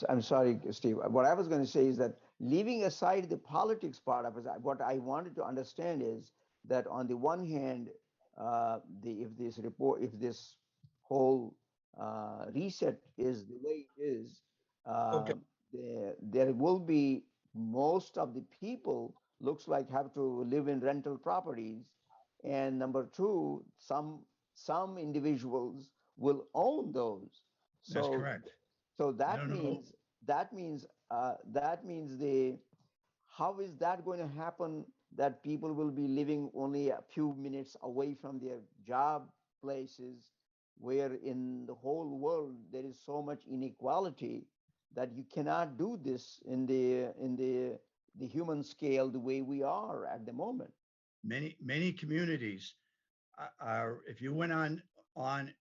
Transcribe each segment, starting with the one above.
I'm sorry, Steve. What I was going to say is that leaving aside the politics part of it, what I wanted to understand is that on the one hand, if this whole reset is the way it is, Okay. uh, there will be most of the people looks like have to live in rental properties, and number two, some individuals will own those. That's So correct. so I don't know. that means the how is that going to happen that people will be living only a few minutes away from their job places, where in the whole world there is so much inequality that you cannot do this in the human scale the way we are at the moment. Many communities are, if you went on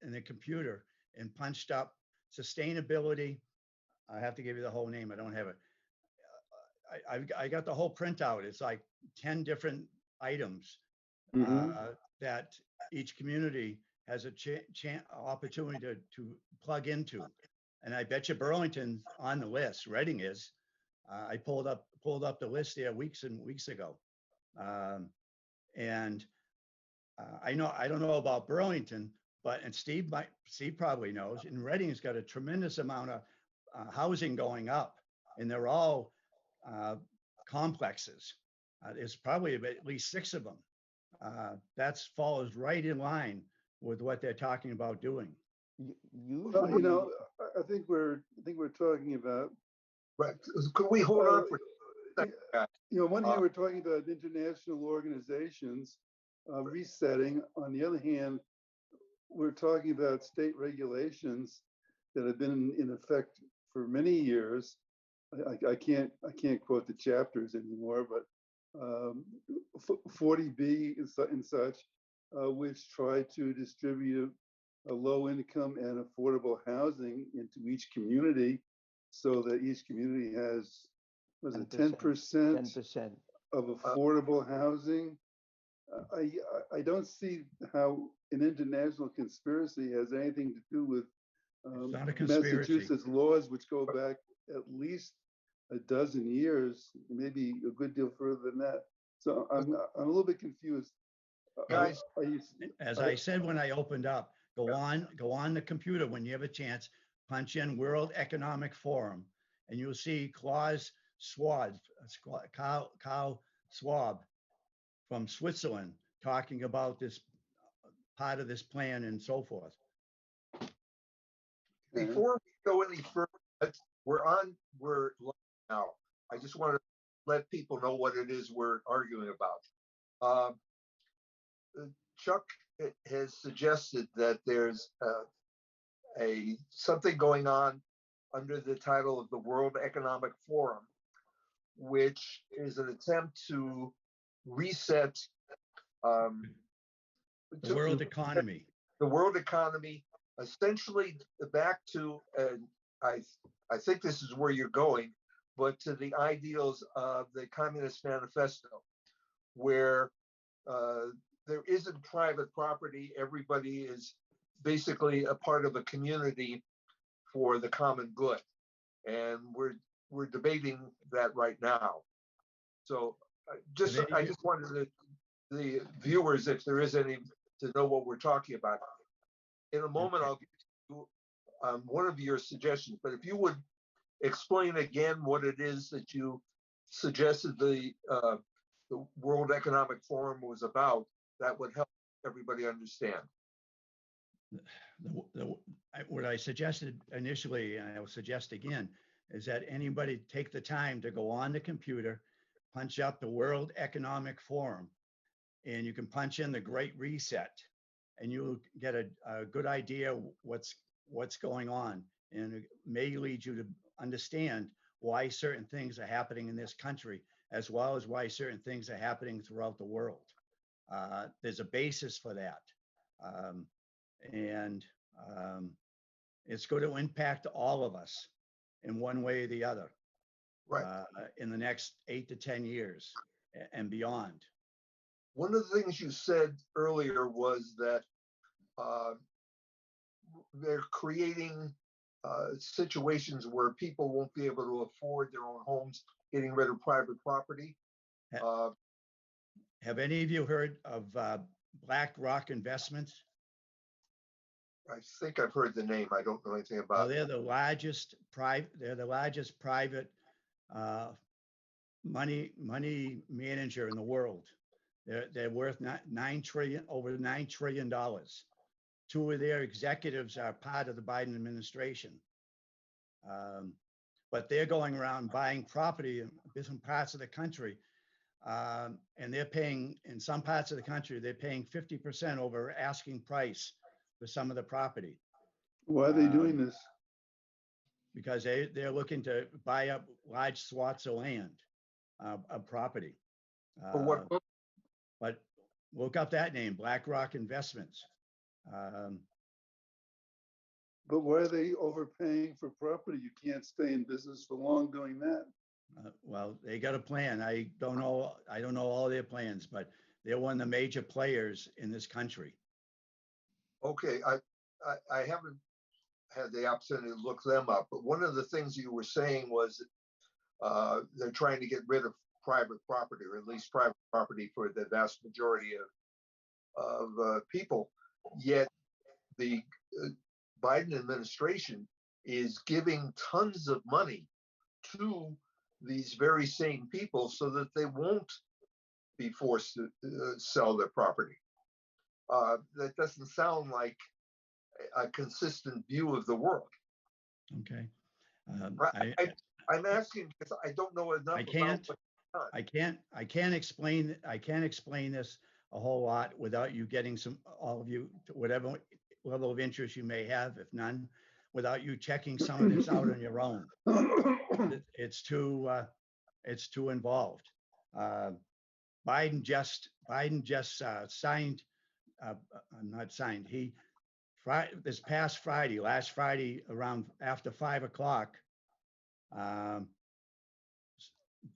in the computer and punched up sustainability, I have to give you the whole name. I don't have it. I got the whole printout. It's like 10 different items Mm-hmm. that each community has a opportunity to plug into. And I bet you Burlington's on the list. Reading is. I pulled up the list there weeks and weeks ago. Um, and I don't know about Burlington, but and Steve probably knows. And Reading's got a tremendous amount of housing going up, and they're all uh, complexes. There's probably at least six of them. That follows right in line with what they're talking about doing. Well, Usually, I think we're talking about, Right. Could we hold uh, on for a second, guys? on one Uh, hand, we're talking about international organizations resetting. On the other hand, we're talking about state regulations that have been in effect for many years. I can't quote the chapters anymore, but 40B and such, which try to distribute a low income and affordable housing into each community, so that each community has, was it 10% 10%. of uh, affordable housing? I don't see how an international conspiracy has anything to do with It's not a conspiracy. Massachusetts laws, which go back at least a dozen years, maybe a good deal further than that. So I'm a little bit confused. Well, guys, Are you, as are, I said when I opened up, go on the computer when you have a chance, punch in World Economic Forum, and you'll see Klaus Schwab, Karl Schwab from Switzerland talking about this part of this plan and so forth. before we go any further, we're live now. I just want to let people know what it is we're arguing about. Chuck has suggested that there's a something going on under the title of the World Economic Forum, which is an attempt to reset um, The world economy. the world economy, essentially back to, I, I think this is where you're going, but to the ideals of the Communist Manifesto, where uh, there isn't private property. Everybody is basically a part of a community for the common good, and we're debating that right now. So I just wanted the viewers, if there is any, to know what we're talking about. In a moment, I'll give you one of your suggestions, but if you would explain again what it is that you suggested the World Economic Forum was about, that would help everybody understand. What I suggested initially, and I will suggest again, is that anybody take the time to go on the computer, punch up the World Economic Forum, and you can punch in the Great Reset, and you'll get a good idea what's going on, and it may lead you to understand why certain things are happening in this country, as well as why certain things are happening throughout the world. There's a basis for that. And it's going to impact all of us in one way or the other Right. in the next 8 to 10 years and beyond. One of the things you said earlier was that uh, they're creating situations where people won't be able to afford their own homes, getting rid of private property. Uh, Have any of you heard of BlackRock Investments? I think I've heard the name. I don't know anything Well, about it. they're the largest private uh, money manager in the world. They're worth over $9 trillion. Two of their executives are part of the Biden administration. Um, but they're going around buying property in different parts of the country. And they're paying, in some parts of the country, they're paying 50% over asking price for some of the property. Why are they doing this? Because they're looking to buy up large swaths of land, of property. For what? But look up that name, BlackRock Investments. But why are they overpaying for property? You can't stay in business for long doing that. Well, they got a plan. I don't know all their plans, but they're one of the major players in this country. Okay, I haven't had the opportunity to look them up, but one of the things you were saying was they're trying to get rid of private property, or at least private property for the vast majority of people. Yet the Biden administration is giving tons of money to these very same people so that they won't be forced to sell their property. That doesn't sound like a consistent view of the world. Okay. I'm asking because I don't know enough. I can't explain this a whole lot without you getting all of you, whatever level of interest you may have, if none, without you checking some of this out on your own. It's too involved. Biden just signed, not signed. This past Friday, last Friday, around after 5 o'clock,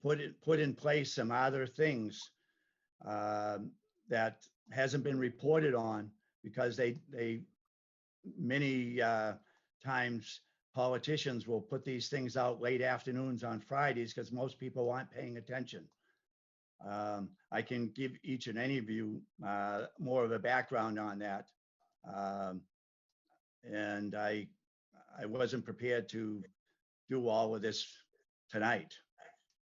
put in place some other things that hasn't been reported on, because many times politicians will put these things out late afternoons on Fridays because most people aren't paying attention. I can give each and any of you more of a background on that. And I wasn't prepared to do all of this tonight.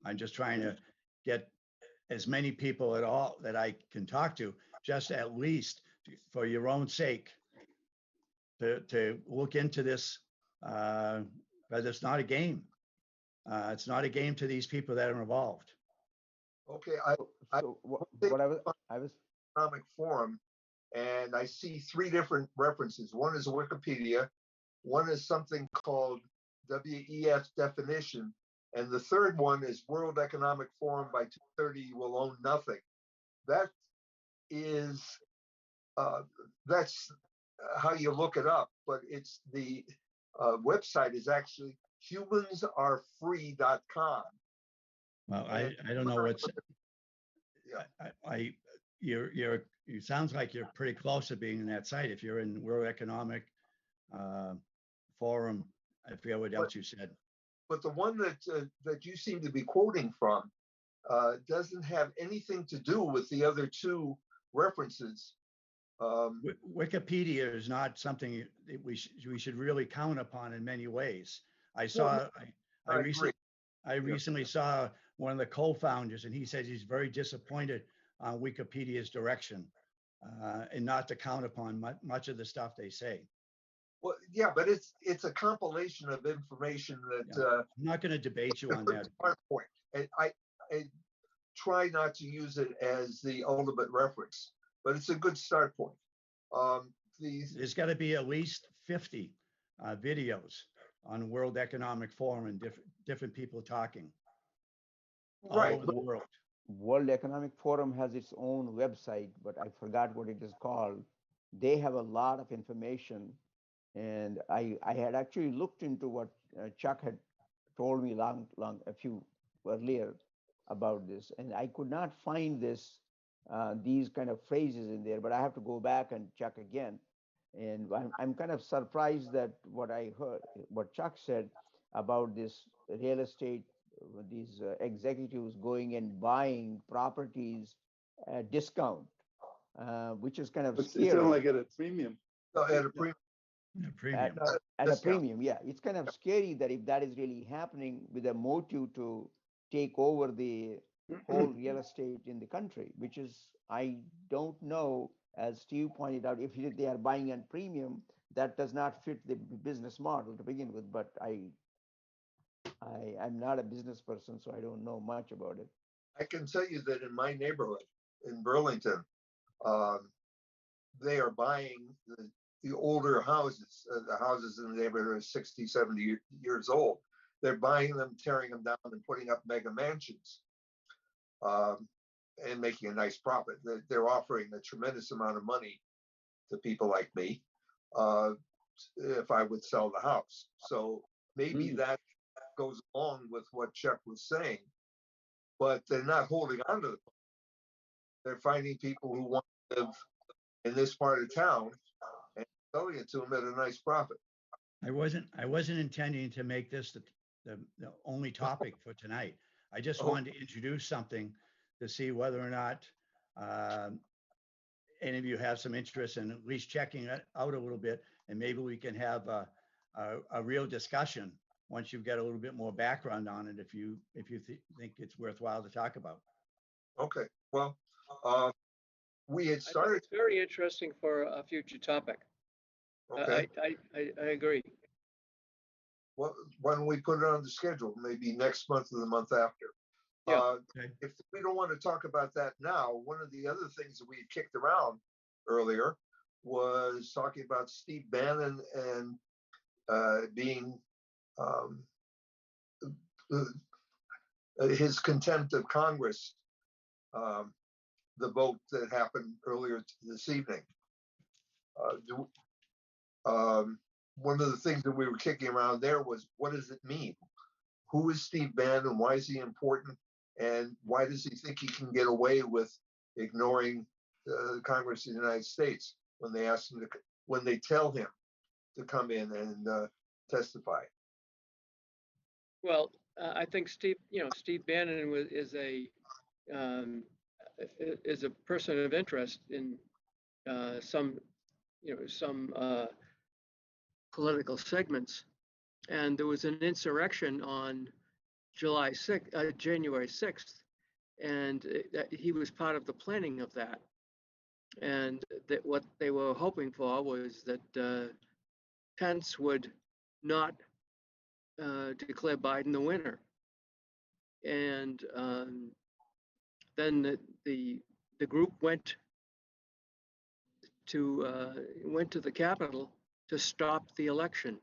I'm just trying to get as many people at all that I can talk to, just at least for your own sake, to look into this, because it's not a game. It's not a game to these people that are involved. Okay, So what I was economic forum, and I see three different references. One is Wikipedia, one is something called WEF definition, and the third one is World Economic Forum by 2:30 you will own nothing. That is that's how you look it up, but it's the website is actually humansarefree.com. Well, I don't know what's. Yeah. You sounds like you're pretty close to being in that site. If you're in World Economic Forum, I forget what else you said. But the one that you seem to be quoting from doesn't have anything to do with the other two references. Wikipedia is not something that we should really count upon in many ways. I recently saw one of the co-founders, and he says he's very disappointed on Wikipedia's direction, and not to count upon much of the stuff they say. Well, yeah, but it's a compilation of information that I'm not going to debate you on that. Point. And I try not to use it as the ultimate reference, but it's a good start point. There's got to be at least 50 videos on World Economic Forum and different people talking all over the world. World Economic Forum has its own website, but I forgot what it is called. They have a lot of information, and I had actually looked into what Chuck had told me a few earlier about this, and I could not find these kind of phrases in there, but I have to go back and check again. And I'm kind of surprised that what I heard, what Chuck said about this real estate, these executives going and buying properties at discount, which is kind of It's only scary like at a premium. At a premium. A at, premium. at a Discount. premium. Yeah, it's kind of scary that if that is really happening with a motive to take over the whole real estate in the country, which is, I don't know, as Steve pointed out, if they are buying at premium, that does not fit the business model to begin with. But I'm not a business person, so I don't know much about it. I can tell you that in my neighborhood in Burlington, um, they are buying the older houses. The houses in the neighborhood are 60, 70 years old. They're buying them, tearing them down, and putting up mega mansions, um, and making a nice profit. They're offering a tremendous amount of money to people like me, uh, if I would sell the house. So maybe that goes along with what Chuck was saying, but they're not holding on to it. They're finding people who want to live in this part of town and selling it to them at a nice profit. I wasn't intending to make this the only topic for tonight. I just Oh, wanted to introduce something to see whether or not um, any of you have some interest in at least checking it out a little bit, and maybe we can have a real discussion once you've got a little bit more background on it, if you think it's worthwhile to talk about. okay. Well, uh, we had I think started. it's very interesting for a future topic. Okay. I agree. Well, why don't we put it on the schedule? Maybe next month or the month after. Yeah. Okay. If we don't want to talk about that now, one of the other things that we had kicked around earlier was talking about Steve Bannon and being um, his contempt of Congress, um, the vote that happened earlier this evening. One of the things that we were kicking around there was, what does it mean? Who is Steve Bannon? Why is he important? And why does he think he can get away with ignoring Congress of the United States when they ask him to, when they tell him to come in and testify? Well, I think Steve Bannon um, is a person of interest in some, some political segments. And there was an insurrection on January 6th, and that he was part of the planning of that. And that what they were hoping for was that Pence would not declare Biden the winner. And then the group went to the Capitol to stop the election,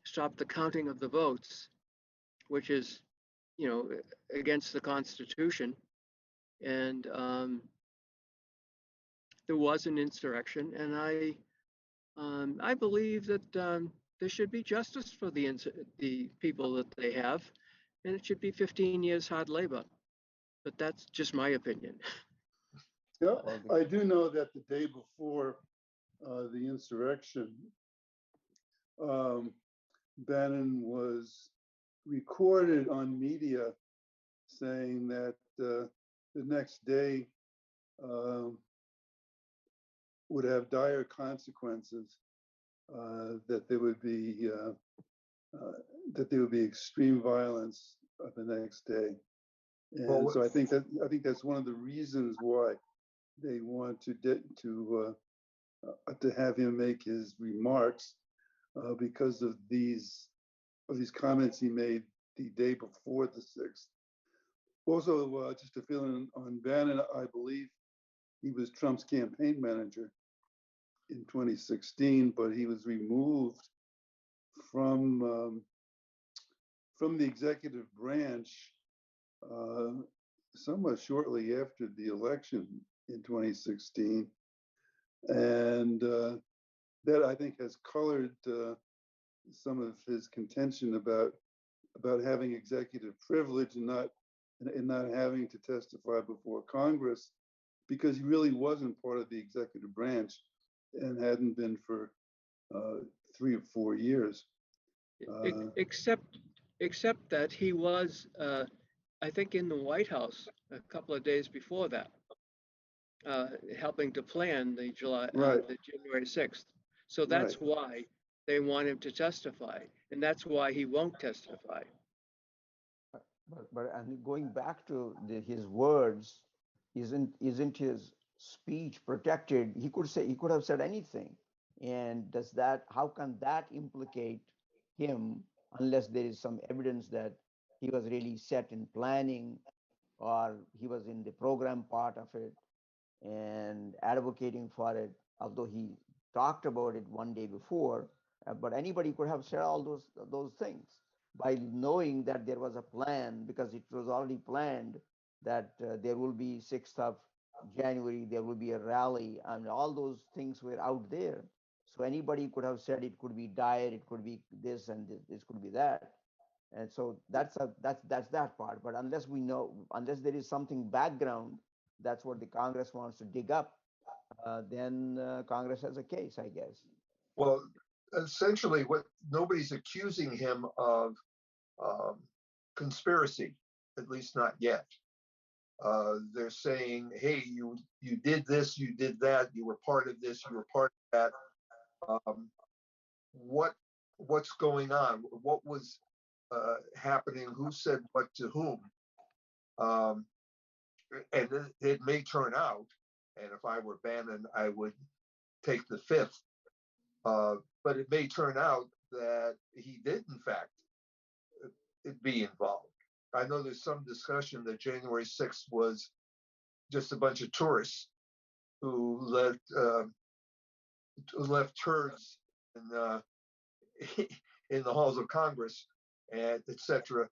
stop the counting of the votes, which is, against the Constitution. And there was an insurrection, and I believe that there should be justice for the people that they have, and it should be 15 years hard labor. But that's just my opinion. Yeah, I do know that the day before the insurrection, um, Bannon was recorded on media saying that the next day um, would have dire consequences, that there would be extreme violence the next day. And Well, so I think that's one of the reasons why they want to have him make his remarks, because of these comments he made the day before the 6th. Also, just to fill in on Bannon, I believe he was Trump's campaign manager in 2016, but he was removed from the executive branch somewhat shortly after the election in 2016, and that I think has colored some of his contention about having executive privilege and not having to testify before Congress, because he really wasn't part of the executive branch and hadn't been for uh, 3 or 4 years. Except, except that he was, I think, in the White House a couple of days before that, uh, helping to plan Right, the January 6th. So right. that's why they want him to testify, and that's why he won't testify. But and going back to his words, isn't his speech protected? He could say, he could have said anything, and does that, how can that implicate him unless there is some evidence that he was really set in planning, or he was in the program part of it and advocating for it, although he talked about it one day before. But anybody could have said all those things by knowing that there was a plan, because it was already planned that there will be 6th of January, there will be a rally, and all those things were out there. So anybody could have said it could be diet, it could be this, and this could be that. And so that's that part. But unless we know, unless there is something background, that's what the Congress wants to dig up, then Congress has a case, I guess. Well, essentially, what nobody's accusing him of um, conspiracy, at least not yet. They're saying, "Hey, you did this, you did that, you were part of this, you were part of that. Um, what what's going on? What was happening? Who said what to whom?" Um, and it may turn out, and if I were Bannon, I would take the fifth. But it may turn out that he did, in fact, be involved. I know there's some discussion that January 6th was just a bunch of tourists who left turds in, in the halls of Congress, and etc.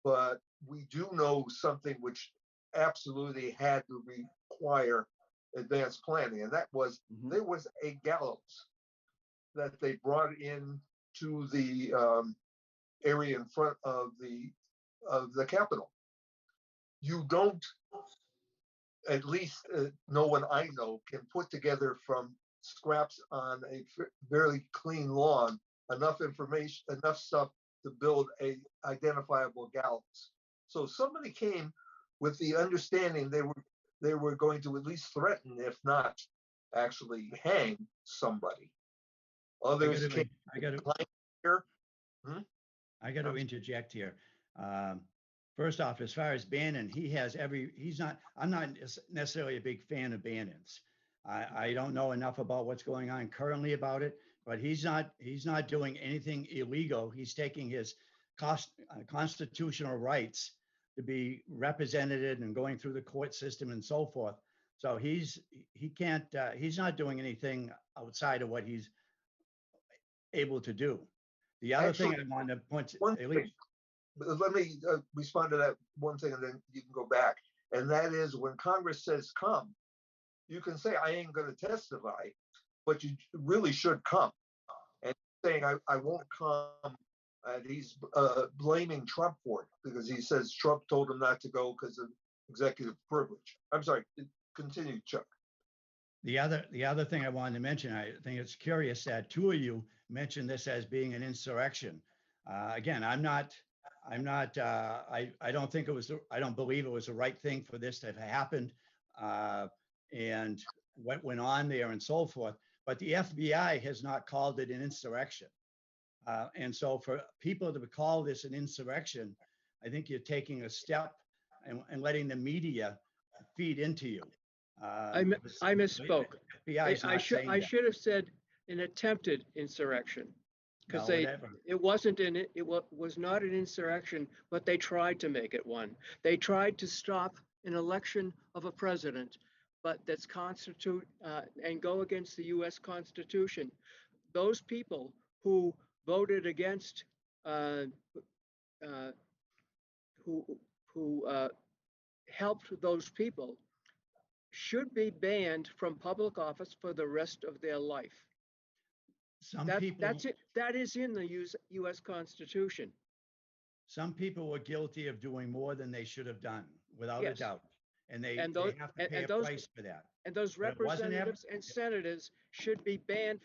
But we do know something which absolutely had to require advanced planning, and that was there was a gallows that they brought in to the area in front of the Capitol. You don't, at least no one I know, can put together from scraps on a fairly clean lawn enough information, enough stuff to build a identifiable gallows. So somebody came with the understanding they were going to at least threaten, if not actually hang somebody. Others came I got to, here. Hmm? I got to interject here. Um, First off, as far as Bannon, he's not, I'm not necessarily a big fan of Bannon's. I don't know enough about what's going on currently about it, but he's not doing anything illegal. He's taking his constitutional rights to be represented and going through the court system and so forth. So he can't, he's not doing anything outside of what he's able to do. The other Actually, thing I want to point, one at thing, least, let me respond to that one thing, and then you can go back. And that is, when Congress says come, you can say, I ain't going to testify, but you really should come. And saying, I won't come, and he's blaming Trump for it because he says Trump told him not to go because of executive privilege. I'm sorry, continue, Chuck. the other thing I wanted to mention, I think it's curious that two of you mentioned this as being an insurrection. Again, I don't think it was, I don't believe it was the right thing for this to have happened, and what went on there and so forth. But the FBI has not called it an insurrection. And so for people to call this an insurrection, I think you're taking a step and letting the media feed into you. I misspoke. FBI is not saying I that. should have said an attempted insurrection, because No, whatever. it wasn't was not an insurrection, but they tried to make it one. They tried to stop an election of a president, but that's constitute and go against the U.S. Constitution. Those people who voted against uh, uh, who helped those people should be banned from public office for the rest of their life. Some people, That's it. That is in the U.S. Constitution. some people were guilty of doing more than they should have done, without a Yes. doubt, and And they those have to pay a price for that. and those But it wasn't ever. representatives and senators should be banned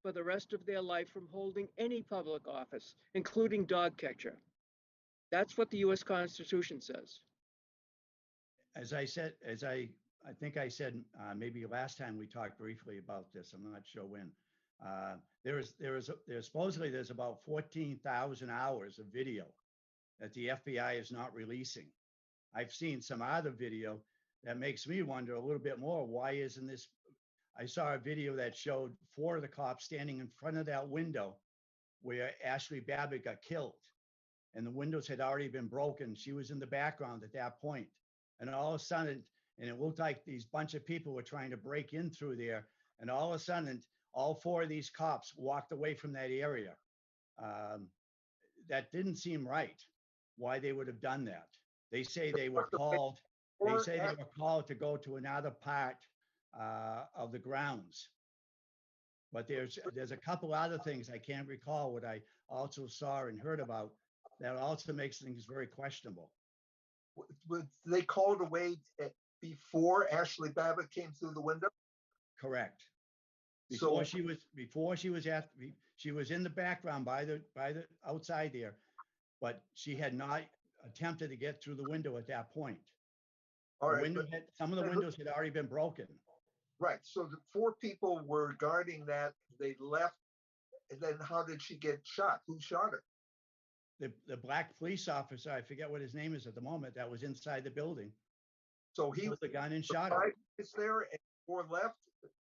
for the rest of their life from holding any public office, including dog catcher. That's what the US Constitution says. As I said, I think I said maybe last time we talked briefly about this. I'm not sure when. There's supposedly there's about 14,000 hours of video that the FBI is not releasing. I've seen some other video that makes me wonder a little bit more. Why isn't this? I saw a video that showed 4 of the cops standing in front of that window where Ashley Babbitt got killed, and the windows had already been broken. She was in the background at that point, and all of a sudden, and it looked like these bunch of people were trying to break in through there, and all of a sudden, all 4 of these cops walked away from that area. That didn't seem right. Why they would have done that? They say they were called. They say they were called to go to another part of the grounds. But there's a couple other things I can't recall what I also saw and heard about that also makes things very questionable. They called away before Ashley Babbitt came through the window? Correct. So She was in the background by the outside there, but she had not attempted to get through the window at that point. all right, Some of the windows had already been broken. right. So the 4 people were guarding that. They left, and then how did she get shot? Who shot her? The black police officer, I forget what his name is at the moment, that was inside the building, So he pulled the gun and shot her. 5 is there and 4 left.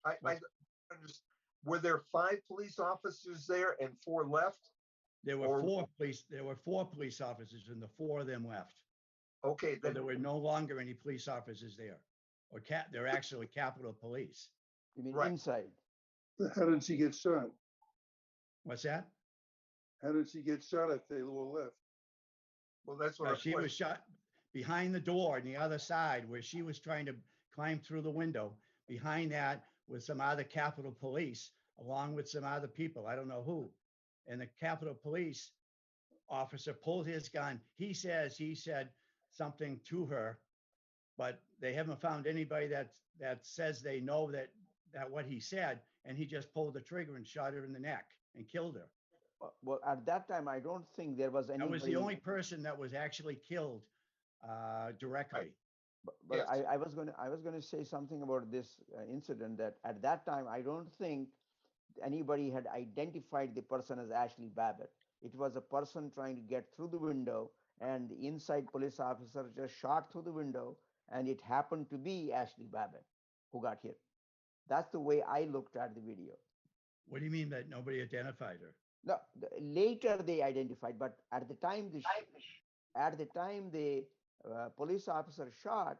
I understand. Were there 5 police officers there and 4 left? There were 4 police officers, and the 4 of them left. Okay, So then there were no longer any police officers there, or they're actually Capitol Police. You mean Right. inside? How did she get shot? What's that? How did she get shot if they all left? well, that's what She was shot behind the door on the other side where she was trying to climb through the window. Behind that was some other Capitol Police, along with some other people. I don't know who. And the Capitol Police officer pulled his gun. He said something to her, but they haven't found anybody that says they know that what he said. And he just pulled the trigger and shot her in the neck and killed her. Well, at that time, I don't think there was anybody. That was the only person that was actually killed directly. But Yes. I was going to say something about this incident, that at that time I don't think anybody had identified the person as Ashley Babbitt. It was a person trying to get through the window, and the inside police officer just shot through the window, and it happened to be Ashley Babbitt who got hit. That's the way I looked at the video. What do you mean that nobody identified her? No, later they identified, but at the time the police officer shot,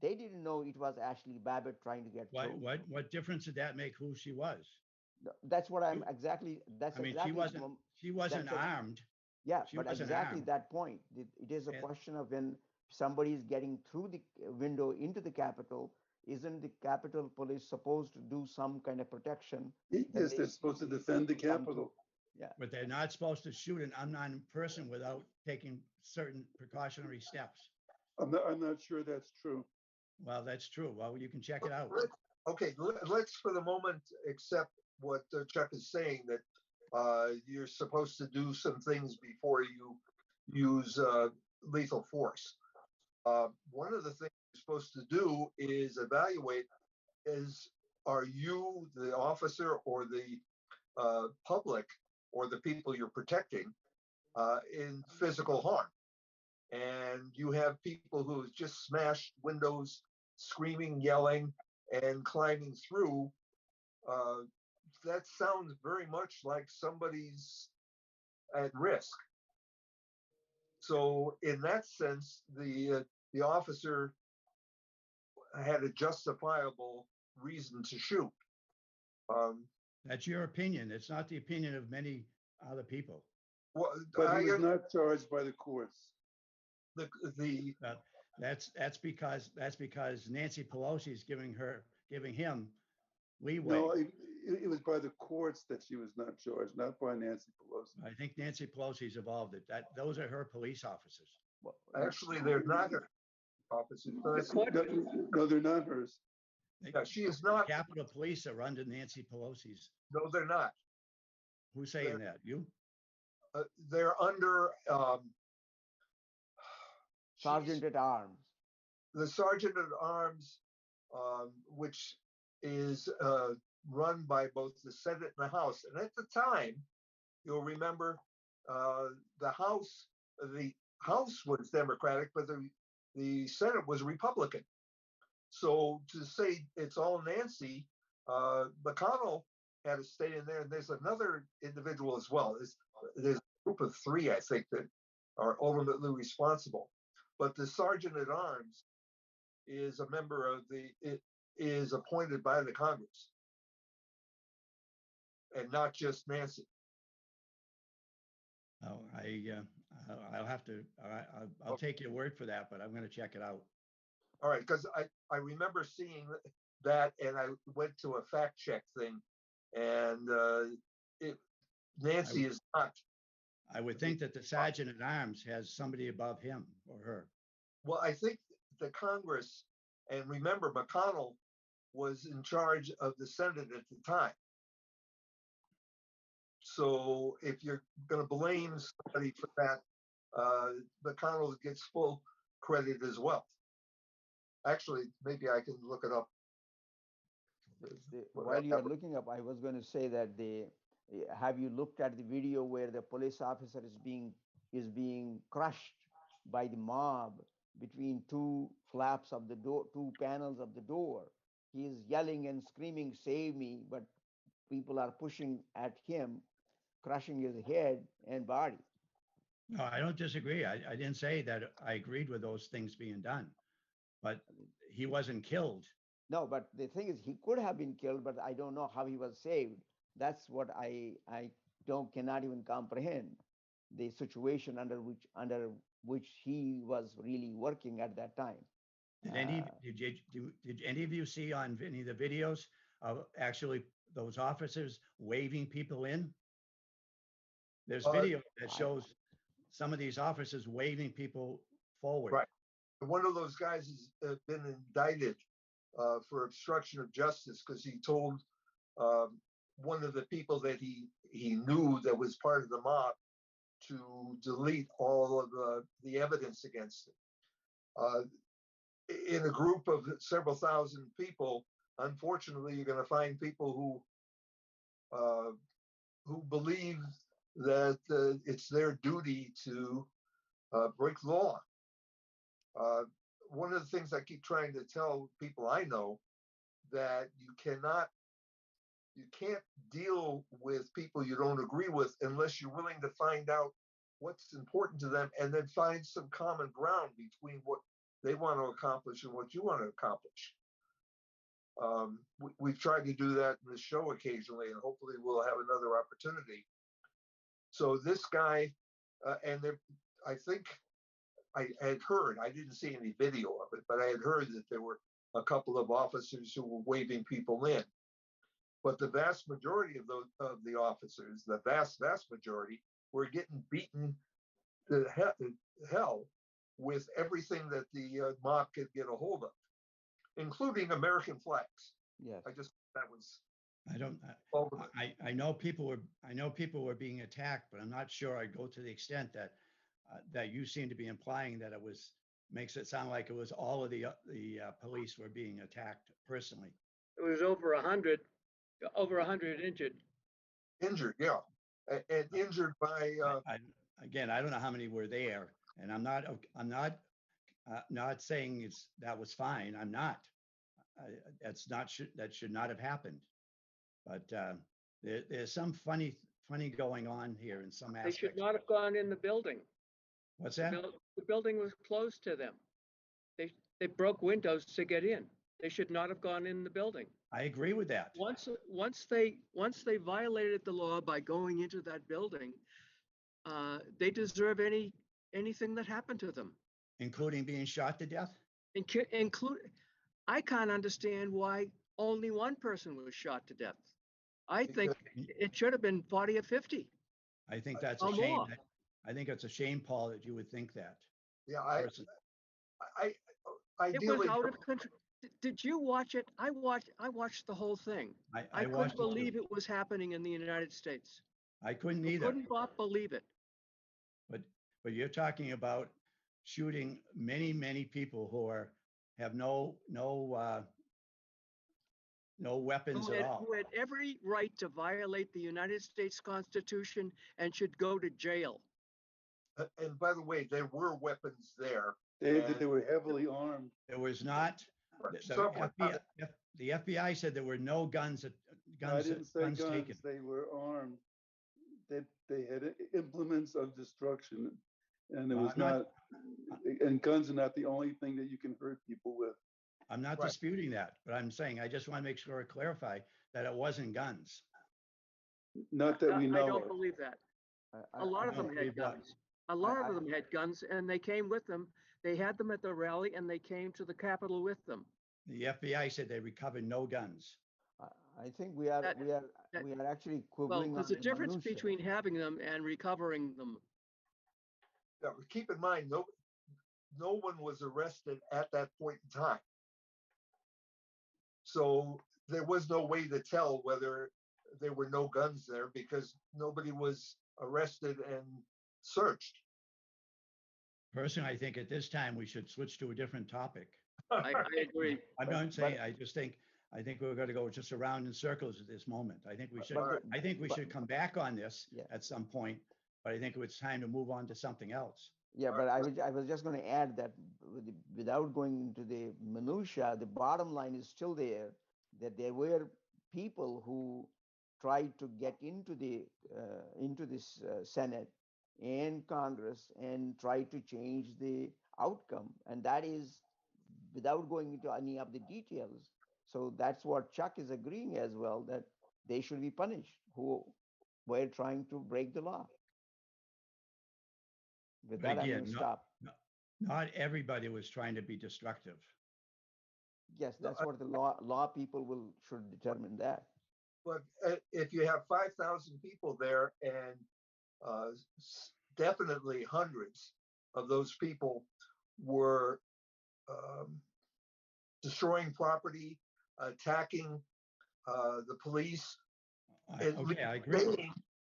they didn't know it was Ashley Babbitt trying to get through. What difference did that make who she was? That's what I'm exactly. That's I mean, exactly. she wasn't that's armed. Yeah, She but wasn't exactly armed. that point. It is a And- question of when somebody is getting through the window into the Capitol. Isn't the Capitol Police supposed to do some kind of protection? Yes, they're supposed to defend the Capitol. Yeah. But they're not supposed to shoot an unarmed person without taking certain precautionary steps. I'm not sure that's true. Well, that's true. Well, you can check it out. Okay, let's for the moment accept what Chuck is saying, that you're supposed to do some things before you use lethal force. One of the things you're supposed to do is evaluate: are you, the officer, or the public, or the people you're protecting, in physical harm? And you have people who have just smashed windows, screaming, yelling, and climbing through. That sounds very much like somebody's at risk. So, in that sense, the officer had a justifiable reason to shoot. That's your opinion. It's not the opinion of many other people. Well, But he was not charged by the courts. the That's because Nancy Pelosi is giving him leeway. No, it was by the courts that she was not charged, not by Nancy Pelosi. I think Nancy Pelosi's evolved it. Those are her police officers. Well, actually they're not her officers. But No, they're not hers. The she is not. Capitol Police are under Nancy Pelosi's. No, they're not. Who's saying that? You? They're under Sergeant at arms. the Sergeant at Arms, which is run by both the Senate and the House. And at the time, you'll remember the House was Democratic, but the Senate was Republican. So to say it's all Nancy, McConnell had to stay in there. And there's another individual as well. There's a group of three, I think, that are ultimately responsible. But the Sergeant at Arms is a member of it is appointed by the Congress and not just Nancy. Oh, I'll have to. I'll take your word for that, but I'm going to check it out. All right, because I remember seeing that, and I went to a fact check thing, and Nancy is not. I would think that the Sergeant at Arms has somebody above him or her. Well, I think the Congress, and remember, McConnell was in charge of the Senate at the time. So if you're going to blame somebody for that, McConnell gets full credit as well. Actually, maybe I can look it up. While you are looking up, I was going to say that have you looked at the video where the police officer is being crushed by the mob between two flaps of the door, two panels of the door? He is yelling and screaming, "Save me!" But people are pushing at him, crushing his head and body. No, I don't disagree. I didn't say that I agreed with those things being done, but he wasn't killed. No, but the thing is, he could have been killed, but I don't know how he was saved. That's what I cannot even comprehend the situation under which he was really working at that time. Did any of you see on any of the videos of actually those officers waving people in? There's video that shows some of these officers waving people forward. Right. One of those guys has been indicted for obstruction of justice because he told one of the people that he knew that was part of the mob to delete all of the evidence against him. In a group of several thousand people, unfortunately, you're going to find people who believe that it's their duty to break the law. One of the things I keep trying to tell people I know that you can't deal with people you don't agree with unless you're willing to find out what's important to them and then find some common ground between what they want to accomplish and what you want to accomplish. We've tried to do that in the show occasionally, and hopefully we'll have another opportunity. So this guy, I think I had heard, I didn't see any video of it, but I had heard that there were a couple of officers who were waving people in. But the vast majority of the officers, the vast majority, were getting beaten to hell with everything that the mob could get a hold of, including American flags. Yes. That was. I know people were being attacked, but I'm not sure I'd go to the extent that you seem to be implying that makes it sound like it was all of the police were being attacked personally. It was over 100 injured. Injured, yeah, and injured by. Again, I don't know how many were there, and I'm not saying that was fine. I'm not. That should not have happened. But there's some funny going on here in some aspects. They should not have gone in the building. What's that? The building was closed to them. They broke windows to get in. They should not have gone in the building. I agree with that. Once they violated the law by going into that building, they deserve anything that happened to them, including being shot to death. I can't understand why only one person was shot to death. I think it should have been 40 or 50. I think that's a shame. I think it's a shame, Paul, that you would think that. Yeah, It was out of control. Did you watch it? I watched the whole thing. I I couldn't watched it too. believe it was happening in the United States. I couldn't I either. couldn't believe it. But but you're talking about shooting many people who have no weapons Who at had, all. who had every right to violate the United States Constitution and should go to jail. And by the way, there were weapons there. They were heavily armed. There was not. Some were FBI, the FBI said there were no guns I didn't say guns. taken. They were armed. They had implements of destruction, and it was not. And guns are not the only thing that you can hurt people with. I'm not disputing that, but I'm saying I just want to make sure I clarify that it wasn't guns. Not that we know I don't of. believe that. I A lot of don't them believe had what? guns. A lot I- of them had guns, and they came with them. They had them at the rally, and they came to the Capitol with them. The FBI said they recovered no guns. I think we are That- we are that- we are actually Well, quibbling there's on a the difference minutia. between having them and recovering them. keep in mind, no one was arrested at that point in time. So there was no way to tell whether there were no guns there because nobody was arrested and searched. Personally, I think at this time we should switch to a different topic. I agree. I'm not saying, I think we're going to go just around in circles at this moment. I think we should, but- should come back on this Yeah. at some point, but I think it's time to move on to something else. Yeah, but I was just going to add that without going into the minutia, the bottom line is still there, that there were people who tried to get into this Senate and Congress and try to change the outcome, and that is without going into any of the details. So that's what Chuck is agreeing as well, that they should be punished who were trying to break the law. With But that, I'm again, going to stop. not everybody was trying to be destructive. Yes, that's what the law people should determine that. But if you have 5,000 people there and definitely hundreds of those people were destroying property, attacking the police, Okay, I agree.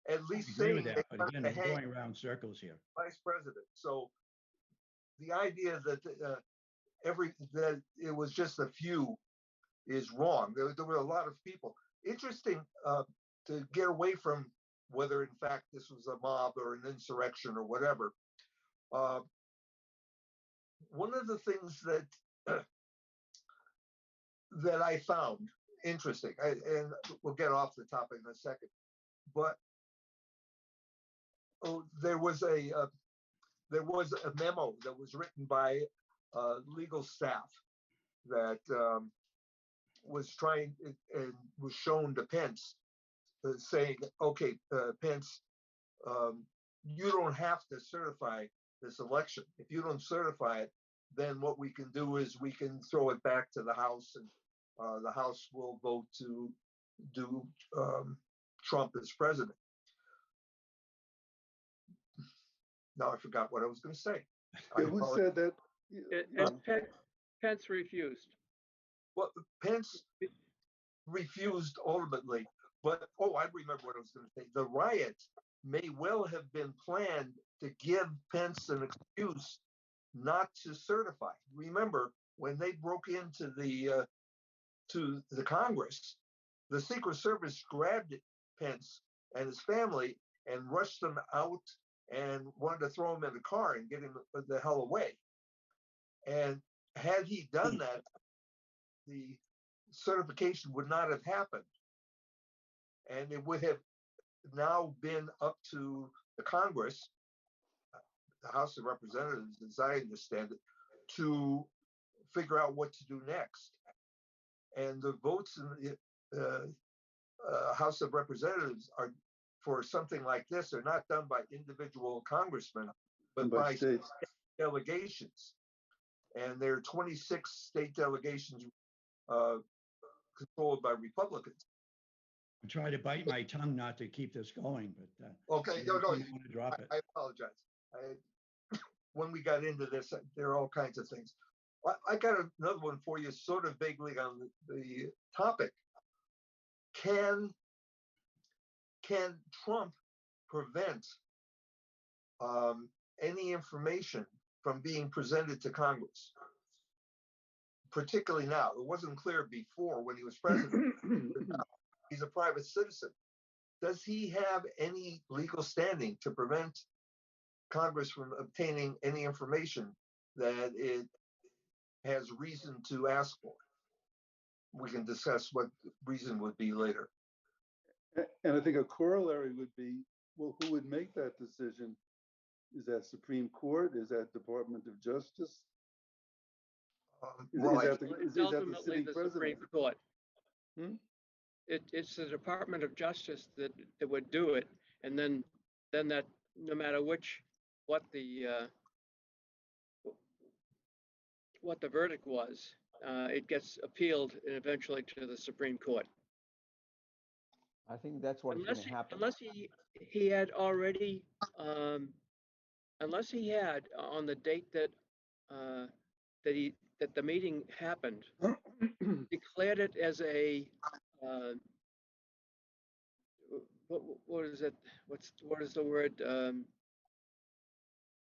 at I least agree saying with they that, but wanted again, to we're hang going around circles here. vice president. So the idea that that it was just a few is wrong. There were a lot of people. Interesting to get away from whether in fact this was a mob or an insurrection or whatever. One of the things that that I found interesting, and we'll get off the topic in a second, but there was a memo that was written by legal staff that was trying and was shown to Pence, saying, "Okay, Pence, you don't have to certify this election. If you don't certify it, then what we can do is we can throw it back to the House, and the House will vote to do Trump as president." Now I forgot what I was going to say. Who said that? And Pence refused. Well, Pence refused ultimately, but I remember what I was going to say. The riot may well have been planned to give Pence an excuse not to certify. Remember, when they broke into the Congress, the Secret Service grabbed Pence and his family and rushed them out and wanted to throw him in the car and get him the hell away. And had he done that, the certification would not have happened. And it would have now been up to the Congress, the House of Representatives, as I understand it, to figure out what to do next. And the votes in the House of Representatives are for something like this are not done by individual congressmen, but by states. delegations. And there are 26 state delegations controlled by Republicans. I'm trying to bite my tongue not to keep this going, but Okay, I no, don't want to drop it. I apologize. When we got into this, there are all kinds of things. I got another one for you, sort of vaguely on the topic. Can Trump prevent any information from being presented to Congress? Particularly now, it wasn't clear before when he was president. He's a private citizen. Does he have any legal standing to prevent Congress from obtaining any information that it has reason to ask for? We can discuss what the reason would be later. And I think a corollary would be, well, who would make that decision? Is that Supreme Court? Is that Department of Justice? Well, Is that the Ultimately, sitting the president? Supreme Court. Hmm? It's the Department of Justice that would do it, and then that no matter what the verdict was, it gets appealed and eventually to the Supreme Court. I think that's what's going to happen. Unless he had already, unless he had on the date that that the meeting happened, declared it as a what is it? What is the word?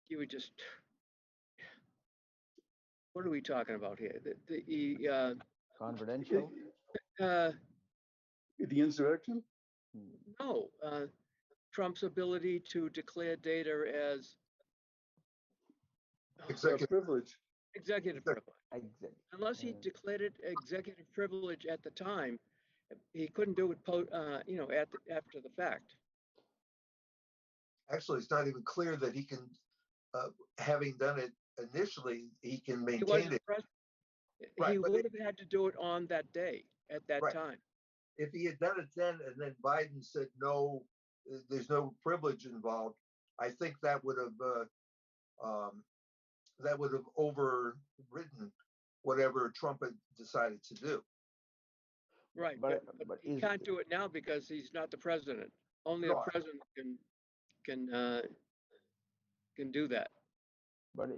You would just what are we talking about here? Confidential? The insurrection? No, Trump's ability to declare data as Executive privilege. Executive privilege. Exactly. Unless he declared it executive privilege at the time, he couldn't do it, after the fact. Actually, it's not even clear that he can, having done it initially, he can He maintain wasn't it. president. Right, He but would have had to do it on that day, at that Right. time. if he had done it then and then Biden said no, there's no privilege involved, I think that would have overridden whatever Trump had decided to do. Right, But he can't do it now because he's not the president. Only No, the president can do that. But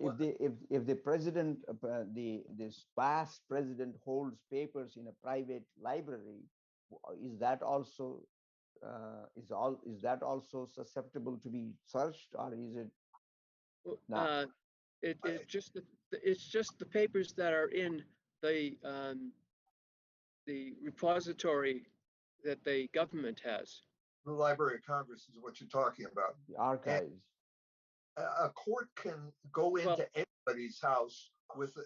if the president, this past president holds papers in a private library, is that also is that also susceptible to be searched, or is it not? It's just the papers that are in the repository that the government has. The Library of Congress is what you're talking about. The archives. A court can go into anybody's house with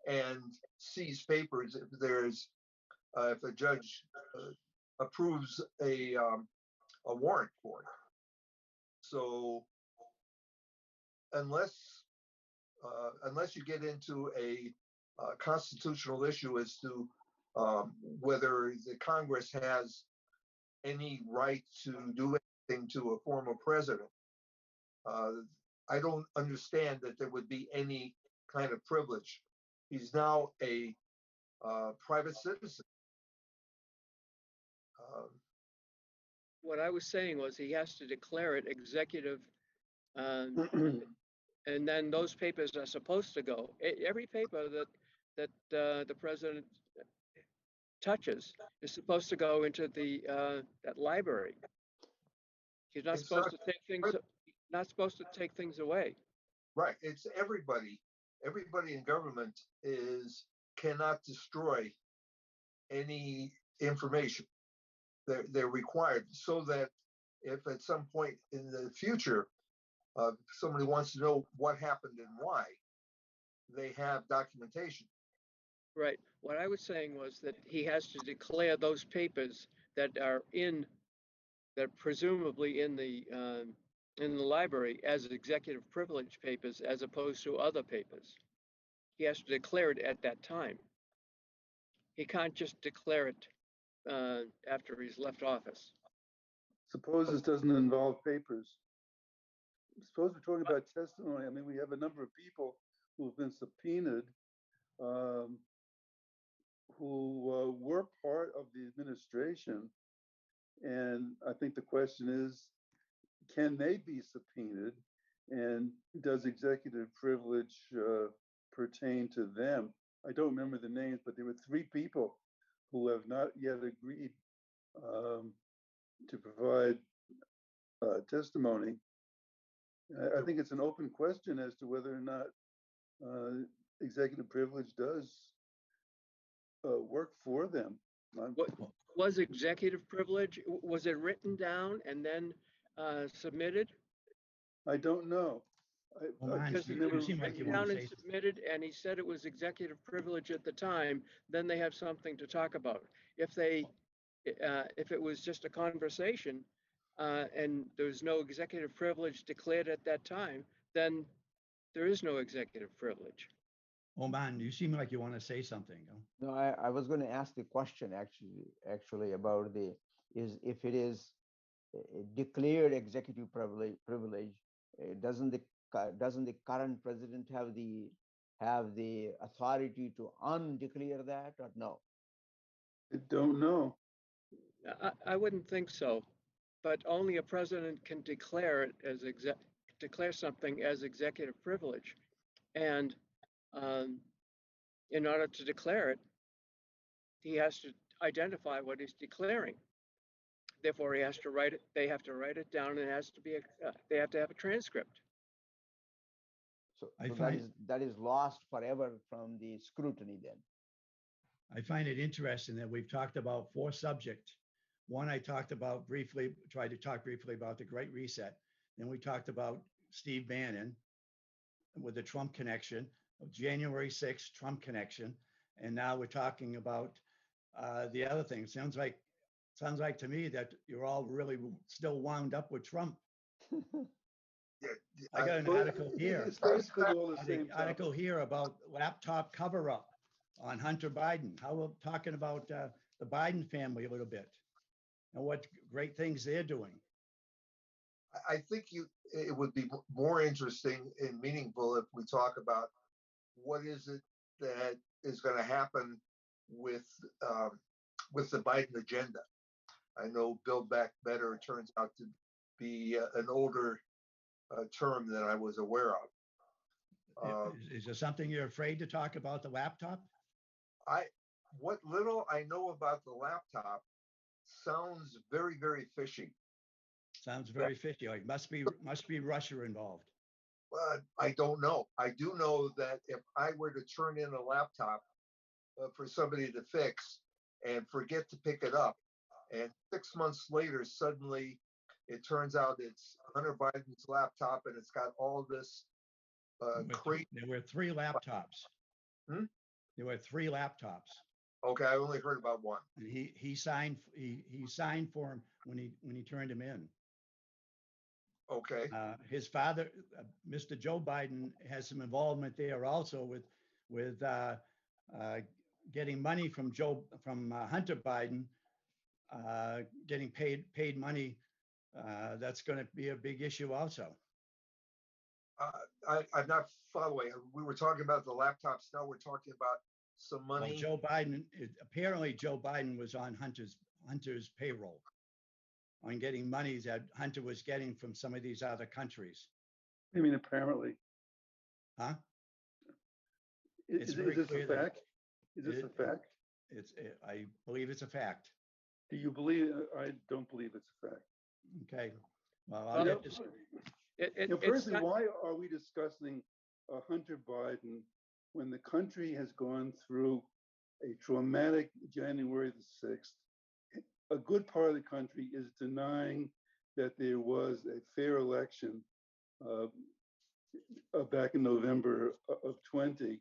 and seize papers if there's if a judge approves a warrant for it. So unless you get into a constitutional issue as to whether the Congress has any right to do anything to a former president, I don't understand that there would be any kind of privilege. He's now a private citizen. What I was saying was he has to declare it executive, and then those papers are supposed to go. Every paper that the president touches is supposed to go into that library. He's not supposed to take things. Not supposed to take things away. Right. It's everybody. Everybody in government cannot destroy any information. They're required so that if at some point in the future somebody wants to know what happened and why, they have documentation. Right. What I was saying was that he has to declare those papers that are presumably in the library as executive privilege papers as opposed to other papers. He has to declare it at that time. He can't just declare it after he's left office. Suppose this doesn't involve papers. Suppose we're talking about testimony. I mean, we have a number of people who have been subpoenaed who were part of the administration. And I think the question is, can they be subpoenaed? And does executive privilege pertain to them. I don't remember the names, but there were 3 people who have not yet agreed to provide testimony. I think it's an open question as to whether or not executive privilege does work for them. What was executive privilege? Was it written down and then submitted? I don't know. Well, man, Because you, if you it's seem like you written want down to and say. submitted, and he said it was executive privilege at the time, then they have something to talk about. If if it was just a conversation, and there's no executive privilege declared at that time, then there is no executive privilege. Oh man, you seem like you want to say something. No, I was going to ask the question actually about the is if it is declared executive privilege, doesn't the current president have the authority to undeclare that or no? I don't know. I wouldn't think so, but only a president can declare it as declare something as executive privilege, and um, in order to declare it, he has to identify what he's declaring. Therefore, he has to write it. They have to write it down, and it has to be. They have to have a transcript. So, I so find that is lost forever from the scrutiny then. I find it interesting that we've talked about 4 subjects. One, I talked about briefly, tried to talk briefly about the Great Reset. Then we talked about Steve Bannon with the Trump connection, January 6th Trump connection, and now we're talking about the other thing. Sounds like to me that you're all really still wound up with Trump. Yeah, I got an Well, article here. it's basically all the same Article topic. here about laptop cover up on Hunter Biden. How we're talking about the Biden family a little bit and what great things they're doing. I think it would be more interesting and meaningful if we talk about what is it that is going to happen with um, with the Biden agenda. I know Build Back Better turns out to be an older term than I was aware of. Is there something you're afraid to talk about the laptop? What little I know about the laptop sounds very, very fishy. Sounds very fishy. Like must be Russia involved. I don't know. I do know that if I were to turn in a laptop for somebody to fix and forget to pick it up, and 6 months later, suddenly it turns out it's Hunter Biden's laptop and it's got all this crazy. There were 3 laptops. Hmm? There were 3 laptops. Okay, I only heard about one. And he signed for him when he turned him in. Okay. His father, Mr. Joe Biden, has some involvement there also with getting money from Hunter Biden, getting paid money. That's going to be a big issue also. I'm not following. We were talking about the laptops. Now we're talking about some money. Well, Joe Biden, apparently Joe Biden was on Hunter's payroll on getting monies that Hunter was getting from some of these other countries. I mean, apparently. Huh? Is this a fact? Is this a fact? I believe it's a fact. Do you believe? I don't believe it's a fact. Okay. Well, Firstly, why are we discussing Hunter Biden when the country has gone through a traumatic January the 6th? A good part of the country is denying that there was a fair election back in November of 20.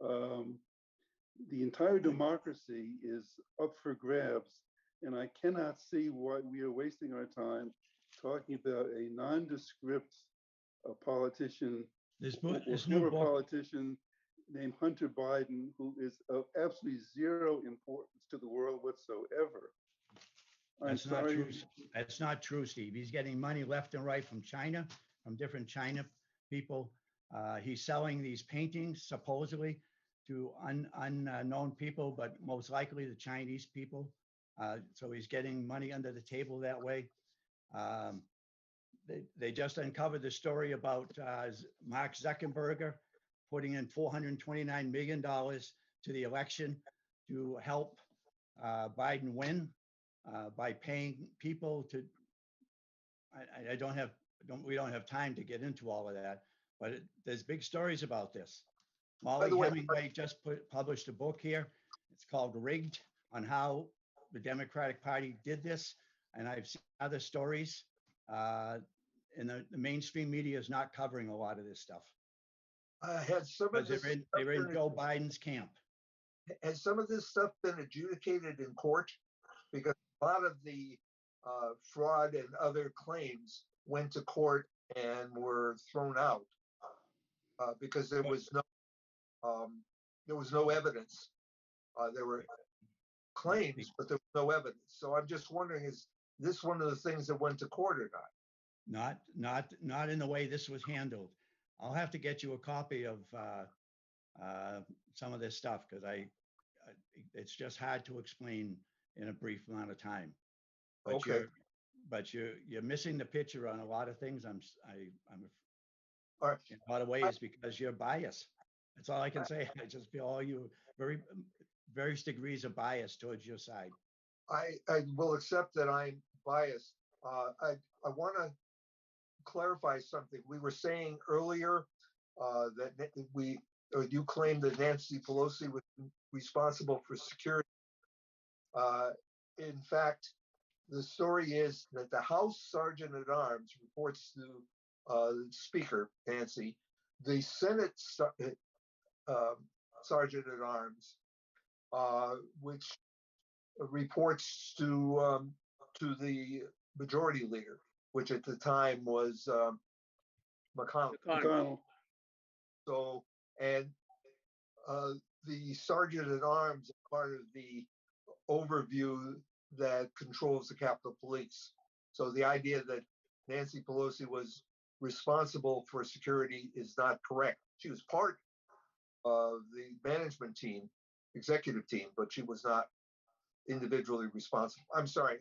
The entire democracy is up for grabs, and I cannot see why we are wasting our time talking about a nondescript politician, former politician named Hunter Biden, who is of absolutely zero importance to the world whatsoever. That's not true. That's not true, Steve. He's getting money left and right from China, from different China people. He's selling these paintings supposedly to unknown people, but most likely the Chinese people. So he's getting money under the table that way. They just uncovered the story about Mark Zuckerberg putting in $429 million to the election to help Biden win by paying people to. I don't have we don't have time to get into all of that, but there's big stories about this. By Molly the way, Hemingway just published a book here. It's called Rigged, on how the Democratic Party did this. And I've seen other stories. And the mainstream media is not covering a lot of this stuff had some of because this they were in stuff Joe Biden's camp. has some of this stuff been adjudicated in court? Because a lot of the fraud and other claims went to court and were thrown out because there was no evidence. There were claims, but there was no evidence. So I'm just wondering, is this one of the things that went to court or not? Not in the way this was handled. I'll have to get you a copy of some of this stuff because it's just hard to explain in a brief amount of time. But Okay. you're missing the picture on a lot of things. I'm All right. in a lot of ways because you're biased. That's all I can say. I just feel all you various degrees of bias towards your side. I will accept that I'm biased. I want to clarify something. We were saying earlier that you claimed that Nancy Pelosi was responsible for security. In fact, the story is that the House Sergeant at Arms reports to the Speaker, Nancy, the Senate Sergeant at Arms, which reports to the Majority Leader, which at the time was McConnell. McConnell. So, and the Sergeant at Arms is part of the overview that controls the Capitol Police. So the idea that Nancy Pelosi was responsible for security is not correct. She was part of the management team, executive team, but she was not individually responsible. I'm sorry.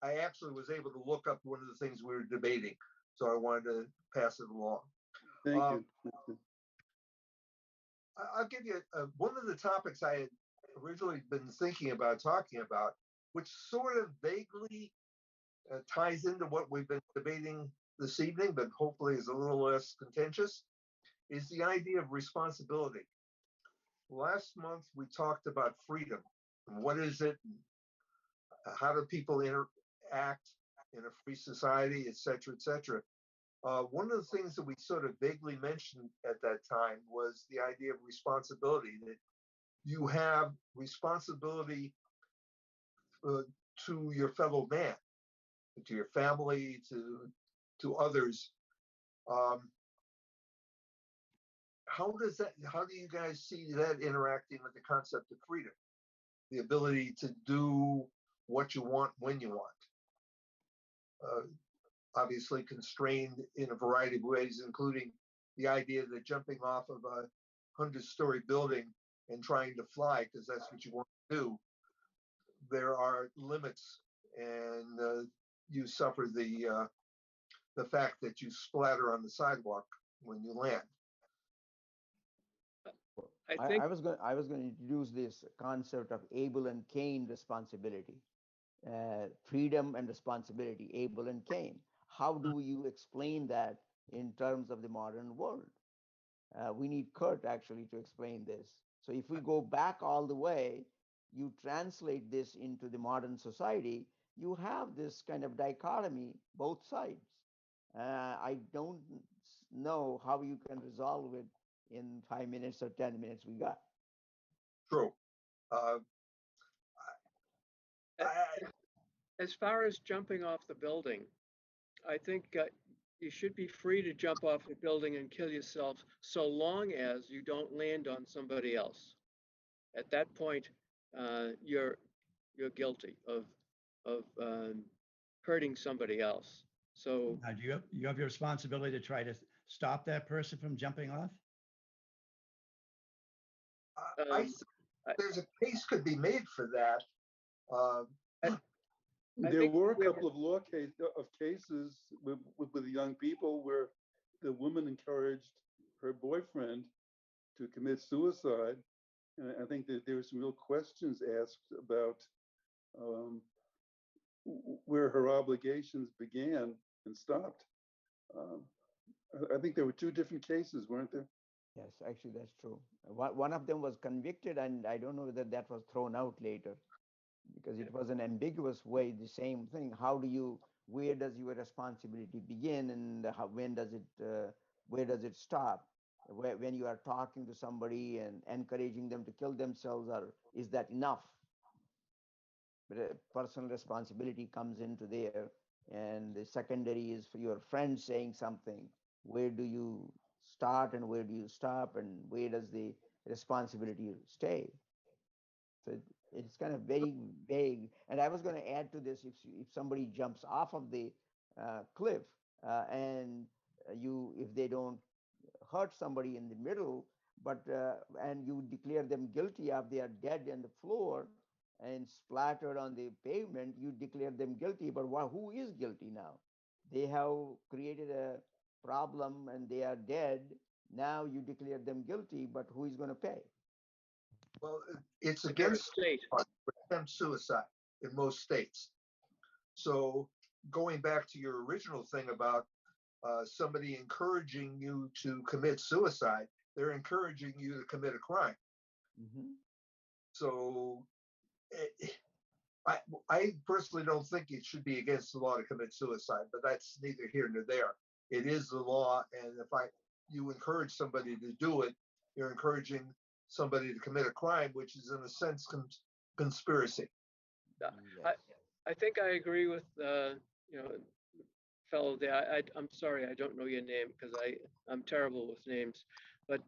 I actually was able to look up one of the things we were debating, so I wanted to pass it along. Thank you. I'll give you one of the topics I had originally been thinking about talking about, which sort of vaguely ties into what we've been debating this evening, but hopefully is a little less contentious, is the idea of responsibility. Last month, we talked about freedom. And what is it? How do people interact in a free society, et cetera, et cetera. One of the things that we sort of vaguely mentioned at that time was the idea of responsibility, that you have responsibility to your fellow man, to your family, to others. How do you guys see that interacting with the concept of freedom? The ability to do what you want when you want. Obviously constrained in a variety of ways, including the idea that jumping off of a 100-story building and trying to fly, because that's what you want to do, there are limits, and you suffer the fact that you splatter on the sidewalk when you land. I was going to introduce this concept of Abel and Cain responsibility, freedom and responsibility, Abel and Cain. How do you explain that in terms of the modern world? We need Kurt actually to explain this. So if we go back all the way, you translate this into the modern society, you have this kind of dichotomy, both sides. I don't know how you can resolve it in 5 minutes or 10 minutes we got. True. As far as jumping off the building, I think you should be free to jump off the building and kill yourself so long as you don't land on somebody else. At that point, you're guilty of hurting somebody else. So Now, do you have your responsibility to try to stop that person from jumping off? I think there's a case could be made for that. There were a couple of cases with young people where the woman encouraged her boyfriend to commit suicide. And I think that there were some real questions asked about um, where her obligations began and stopped. Um, I think there were two different cases, weren't there? Yes, actually, that's true. One of them was convicted, and I don't know whether that was thrown out later because it was an ambiguous way. The same thing. How do you? Where does your responsibility begin, and when does it? Where does it stop? When you are talking to somebody and encouraging them to kill themselves, or is that enough? But personal responsibility comes into there, and the secondary is for your friend saying something. Where do you start and where do you stop, and where does the responsibility stay? So it's kind of very vague. And I was going to add to this: if somebody jumps off of the cliff and you if they don't hurt somebody in the middle, but and you declare them guilty of they are dead on the floor and splattered on the pavement, you declare them guilty. But who is guilty now? They have created a problem and they are dead. Now you declare them guilty, but who is going to pay? Well, it's The current against state. attempt suicide in most states. So going back to your original thing about somebody encouraging you to commit suicide, they're encouraging you to commit a crime. Mm-hmm. So eh, I, I personally don't think it should be against the law to commit suicide, but that's neither here nor there. It is the law, and if you encourage somebody to do it, you're encouraging somebody to commit a crime, which is in a sense conspiracy. Yeah, Yes. I think I agree with you know fellow there. I'm sorry, I don't know your name because I'm terrible with names, but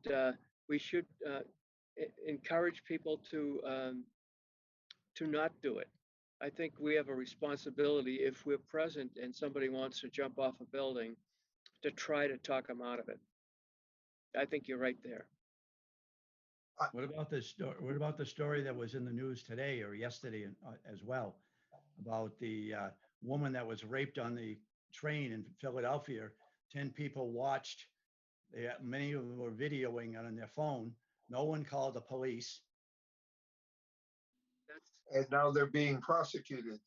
we should encourage people to not do it. I think we have a responsibility if we're present and somebody wants to jump off a building to try to talk them out of it. I think you're right there. What about this? What about the story that was in the news today or yesterday as well about the woman that was raped on the train in Philadelphia? 10 people watched. Many of them were videoing it on their phone. No one called the police. That's And now they're being prosecuted.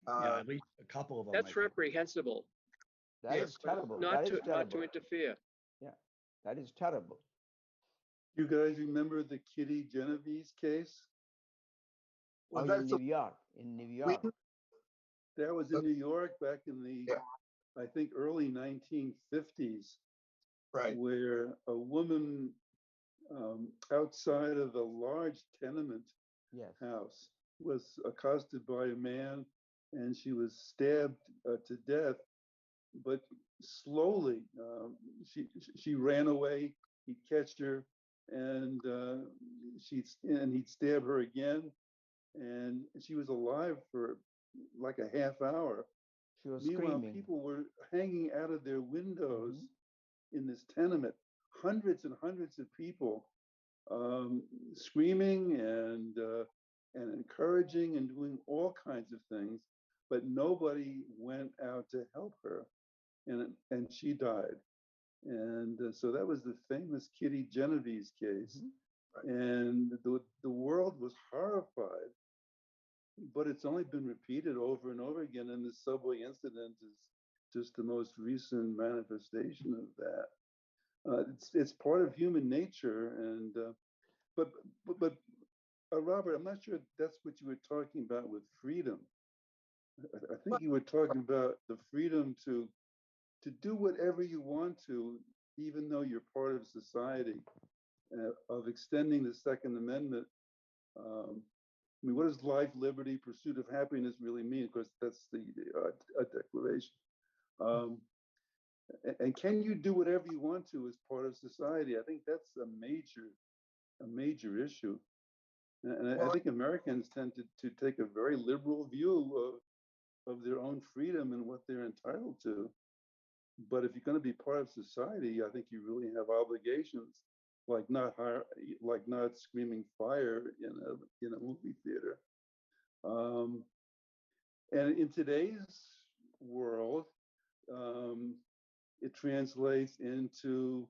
Yeah, at least a couple of them, I that's think. reprehensible. That Yes, is terrible. Not That is to not to terrible. interfere. Yeah, that is terrible. You guys remember the Kitty Genovese case? Oh, well, in that's a, New York, in New we, York. That was in New York back in the, yeah, I think, early 1950s, right. where a woman outside of a large tenement Yes, house was accosted by a man and she was stabbed to death, but slowly. She ran away. He'd catch her, and he'd stab her again, and she was alive for like a half hour. she was Meanwhile, screaming. people were hanging out of their windows Hmm. in this tenement, hundreds and hundreds of people screaming and encouraging and doing all kinds of things, but nobody went out to help her, and she died. And so that was the famous Kitty Genovese case, Hmm. and the world was horrified. But it's only been repeated over and over again, and the subway incident is just the most recent manifestation of that. It's part of human nature, and but Robert, I'm not sure that's what you were talking about with freedom. I think you were talking about the freedom to do whatever you want to, even though you're part of society, of extending the Second Amendment. I mean, what does life, liberty, pursuit of happiness really mean? Of course, that's the Declaration. Um, and can you do whatever you want to as part of society? I think that's a major issue. And I Well, think Americans tend to take a very liberal view of their own freedom and what they're entitled to. But if you're going to be part of society, I think you really have obligations, like not screaming fire in a movie theater. Um, and in today's world, it translates into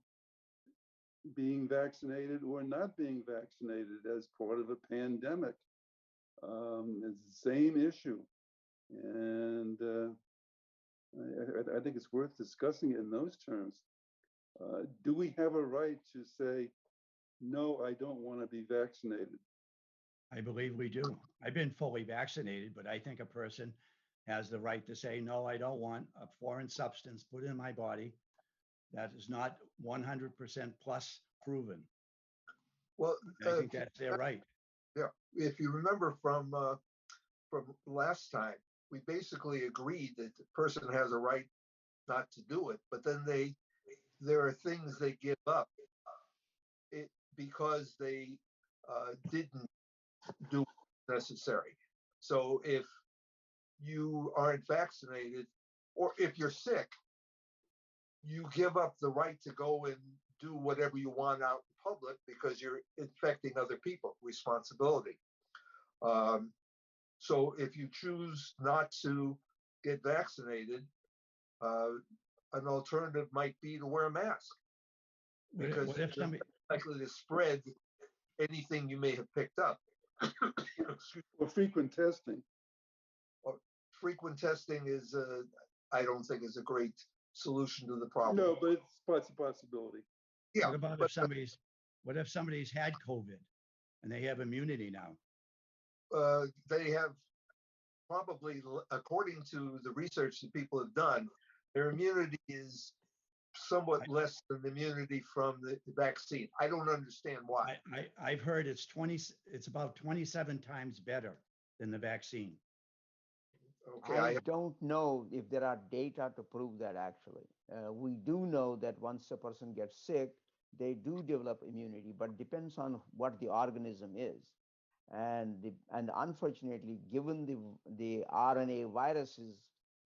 being vaccinated or not being vaccinated as part of a pandemic. It's the same issue. And I think it's worth discussing it in those terms. Do we have a right to say, no, I don't want to be vaccinated? I believe we do. I've been fully vaccinated, but I think a person has the right to say, no, I don't want a foreign substance put in my body that is not 100% plus proven. Well, I think that's their right. yeah. If you remember from last time, we basically agreed that the person has a right not to do it, but then there are things they give up because they didn't do what's necessary. So if you aren't vaccinated, or if you're sick, you give up the right to go and do whatever you want out in public because you're infecting other people. Responsibility. So if you choose not to get vaccinated, an alternative might be to wear a mask because What if somebody, you're likely to spread anything you may have picked up. Or frequent testing. Or frequent testing is, I don't think, is a great solution to the problem. No, but it's a possibility. Yeah, what about but, what if somebody's had COVID and they have immunity now? they have probably, according to the research that people have done, their immunity is somewhat less than the immunity from the vaccine. I don't understand why. I've heard it's about 27 times better than the vaccine. Okay, I don't know if there are data to prove that actually. We do know that once a person gets sick, they do develop immunity, but depends on what the organism is. And unfortunately, given the RNA viruses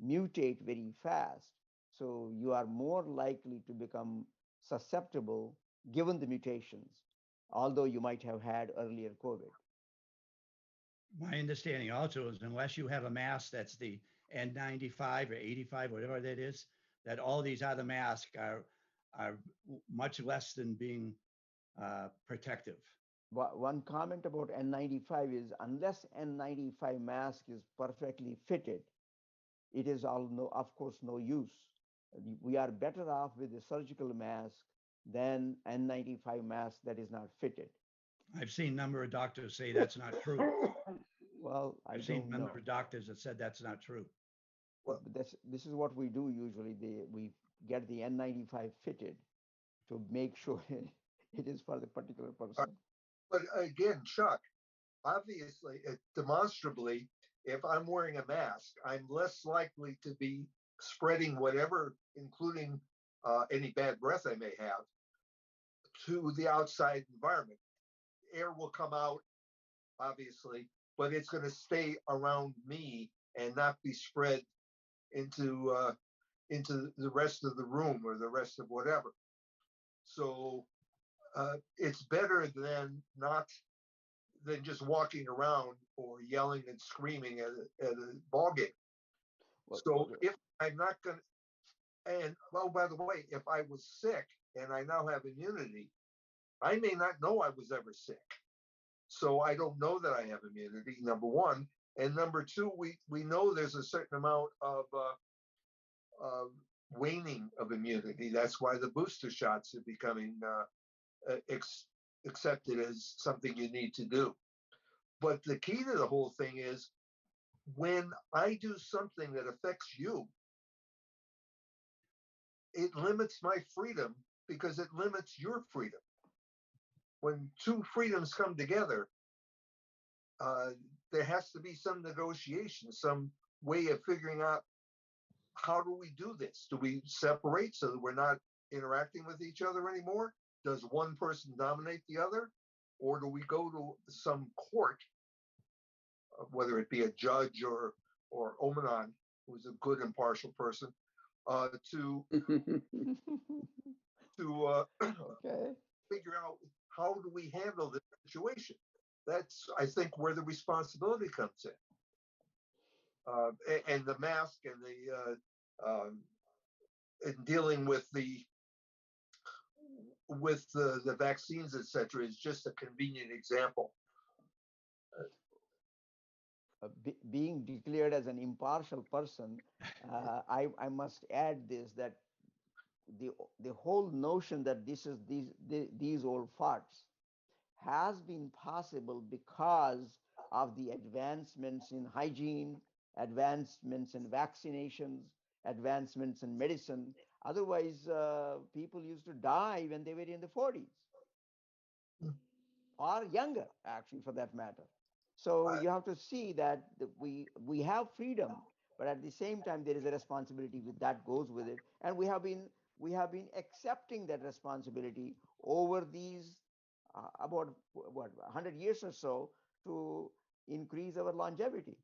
mutate very fast, so you are more likely to become susceptible given the mutations, although you might have had earlier COVID. My understanding also is unless you have a mask that's the N95 or 85, whatever that is, that all these other masks are much less than being protective. One comment about N95 is unless N95 mask is perfectly fitted, it is of course no use. We are better off with a surgical mask than N95 mask that is not fitted. I've seen a number of doctors say that's not true. Well, I've seen a number of doctors that said that's not true. But this is what we do usually. We get the N95 fitted to make sure it is for the particular person. but again, Chuck, obviously, demonstrably, if I'm wearing a mask, I'm less likely to be spreading whatever, including any bad breath I may have, to the outside environment. Air will come out, obviously, but it's going to stay around me and not be spread into the rest of the room or the rest of whatever. So it's better than just walking around or yelling and screaming at a ball game. So if I'm not going to, and oh, by the way, if I was sick and I now have immunity, I may not know I was ever sick. So I don't know that I have immunity, number one. And number two, we know there's a certain amount of waning of immunity. That's why the booster shots are becoming accepted as something you need to do. But the key to the whole thing is when I do something that affects you, it limits my freedom because it limits your freedom. When two freedoms come together, there has to be some negotiation, some way of figuring out how do we do this? Do we separate so that we're not interacting with each other anymore? Does one person dominate the other? Or do we go to some court, whether it be a judge or Omanon, who's a good impartial person, to Okay. figure out how do we handle this situation? That's, I think, where the responsibility comes in. And the mask and the in dealing with the with the vaccines, etc., is just a convenient example. Being declared as an impartial person, I must add this, that the the whole notion that this is these old farts has been possible because of the advancements in hygiene, advancements in vaccinations, advancements in medicine. Otherwise, people used to die when they were in the 40s or younger, actually, for that matter. So I, you have to see that we have freedom, but at the same time there is a responsibility with that goes with it, and we have been accepting that responsibility over these about what 100 years or so to increase our longevity.